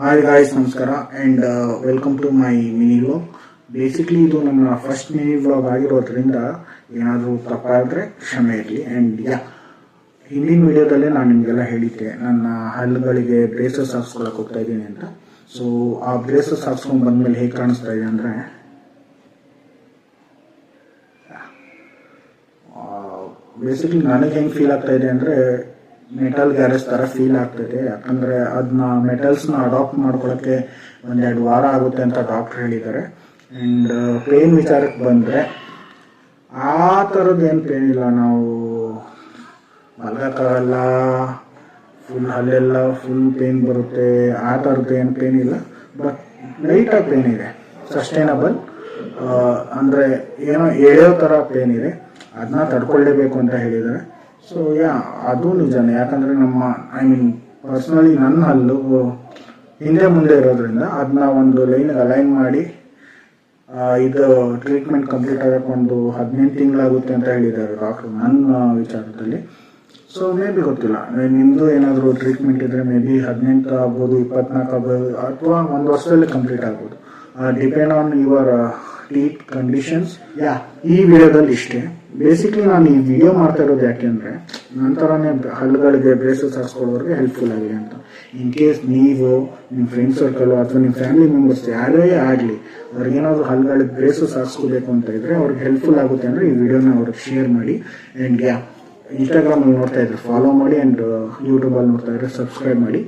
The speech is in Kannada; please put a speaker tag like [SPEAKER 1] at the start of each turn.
[SPEAKER 1] ಹಾಯ್ ಗಾಯ್ಸ್, ನಮಸ್ಕಾರ and welcome to my mini vlog. Basically ಇದು ನನ್ನ ಫಸ್ಟ್ ಮಿನಿ ವ್ಲಾಗ್ ಆಗಿರೋದ್ರಿಂದ ಏನಾದರೂ ತಪ್ಪಾದರೆ ಕ್ಷಮೆ ಇರಲಿ. ಆ್ಯಂಡ್ ಹಿಂದಿನ ವಿಡಿಯೋದಲ್ಲೇ ನಾನು ನಿಮಗೆಲ್ಲ ಹೇಳಿದ್ದೆ ನನ್ನ ಹಲ್ಲುಗಳಿಗೆ ಬ್ರೇಸಸ್ ಹಾಕ್ಸ್ಕೊಳಕ್ಕೆ ಹೋಗ್ತಾ ಇದ್ದೀನಿ ಅಂತ. ಸೊ ಆ ಬ್ರೇಸಸ್ ಹಾಕ್ಸ್ಕೊಂಡು ಬಂದಮೇಲೆ ಹೇಗೆ ಕಾಣಿಸ್ತಾ ಇದೆ ಅಂದರೆ, ಬೇಸಿಕ್ಲಿ ನನಗೆ ಹೆಂಗೆ ಫೀಲ್ ಆಗ್ತಾ ಇದೆ ಅಂದರೆ ಮೆಟಲ್ ಗ್ಯಾರೇಜ್ ಥರ ಫೀಲ್ ಆಗ್ತಿದೆ. ಯಾಕಂದರೆ ಅದನ್ನ ಮೆಟಲ್ಸ್ನ ಅಡಾಪ್ಟ್ ಮಾಡ್ಕೊಳ್ಳೋಕ್ಕೆ 1-2 ವಾರ ಆಗುತ್ತೆ ಅಂತ ಡಾಕ್ಟ್ರ್ ಹೇಳಿದ್ದಾರೆ. ಆ್ಯಂಡ್ ಪೇನ್ ವಿಚಾರಕ್ಕೆ ಬಂದರೆ ಆ ಥರದ್ದು ಏನು ಪೇನ್ ಇಲ್ಲ. ನಾವು ಮಲಗೋಕ್ಕಾಗಲ್ಲ, ಫುಲ್ ಹಲ್ಲೆಲ್ಲ ಫುಲ್ ಪೇನ್ ಬರುತ್ತೆ, ಆ ಥರದ್ದು ಏನು ಪೇನ್ ಇಲ್ಲ. ಬಟ್ ಲೈಟಾಗಿ ಪೇನ್ ಇದೆ, ಸಸ್ಟೈನಬಲ್. ಅಂದರೆ ಏನೋ ಎಳೆಯೋ ಥರ ಪೇನ್ ಇದೆ, ಅದನ್ನ ತಡ್ಕೊಳ್ಳೇಬೇಕು ಅಂತ ಹೇಳಿದ್ದಾರೆ. ಸೊ ಅದು ನಿಜನೇ. ಯಾಕಂದರೆ ಪರ್ಸ್ನಲಿ ನನ್ನ ಹಲ್ಲು ಹಿಂದೆ ಮುಂದೆ ಇರೋದ್ರಿಂದ ಅದನ್ನ ಒಂದು ಲೈನ್ಗೆ ಅಲೈನ್ ಮಾಡಿ ಇದು ಟ್ರೀಟ್ಮೆಂಟ್ ಕಂಪ್ಲೀಟ್ ಆಗೋಕ್ಕೆ ಒಂದು 18 ತಿಂಗಳಾಗುತ್ತೆ ಅಂತ ಹೇಳಿದ್ದಾರೆ ಡಾಕ್ಟ್ರು ನನ್ನ ವಿಚಾರದಲ್ಲಿ. ಸೊ ಮೇ ಬಿ ಗೊತ್ತಿಲ್ಲ, ನಿಮ್ಮದು ಏನಾದರೂ ಟ್ರೀಟ್ಮೆಂಟ್ ಇದ್ದರೆ ಮೇ ಬಿ 18 ಆಗ್ಬೋದು, 24 ಆಗ್ಬೋದು, ಅಥವಾ 1 ವರ್ಷದಲ್ಲಿ ಕಂಪ್ಲೀಟ್ ಆಗ್ಬೋದು. Depend on your teeth conditions. ಈ ವಿಡಿಯೋದಲ್ಲಿ ಇಷ್ಟೇ. ಬೇಸಿಕ್ಲಿ ನಾನು ಈ ವಿಡಿಯೋ ಮಾಡ್ತಾ ಇರೋದು ಯಾಕೆಂದರೆ ನಂತರನೇ ಹಲ್ಲುಗಳಿಗೆ ಬ್ರೇಸಸ್ ಹಾಕ್ಸ್ಕೊಳ್ಳೋರಿಗೆ ಹೆಲ್ಪ್ಫುಲ್ ಆಗಿದೆ ಅಂತ. ಇನ್ ಕೇಸ್ ನೀವು ನಿಮ್ಮ ಫ್ರೆಂಡ್ ಸರ್ಕಲ್ ಅಥವಾ ನಿಮ್ಮ ಫ್ಯಾಮಿಲಿ ಮೆಂಬರ್ಸ್ ಯಾರೇ ಆಗಲಿ ಅವ್ರಿಗೇನಾದ್ರು ಹಲ್ಲುಗಳಿಗೆ ಬ್ರೇಸಸ್ ಹಾಕ್ಸ್ಕೋಬೇಕು ಅಂತ ಇದ್ರೆ ಅವ್ರಿಗೆ ಹೆಲ್ಪ್ಫುಲ್ ಆಗುತ್ತೆ ಅಂದರೆ ಈ ವಿಡಿಯೋನ ಅವ್ರಿಗೆ ಶೇರ್ ಮಾಡಿ. ಆ್ಯಂಡ್ ಇನ್ಸ್ಟಾಗ್ರಾಮಲ್ಲಿ ನೋಡ್ತಾ ಇದ್ರೆ ಫಾಲೋ ಮಾಡಿ, ಆ್ಯಂಡ್ ಯೂಟ್ಯೂಬಲ್ಲಿ ನೋಡ್ತಾ ಇದ್ರೆ ಸಬ್ಸ್ಕ್ರೈಬ್ ಮಾಡಿ.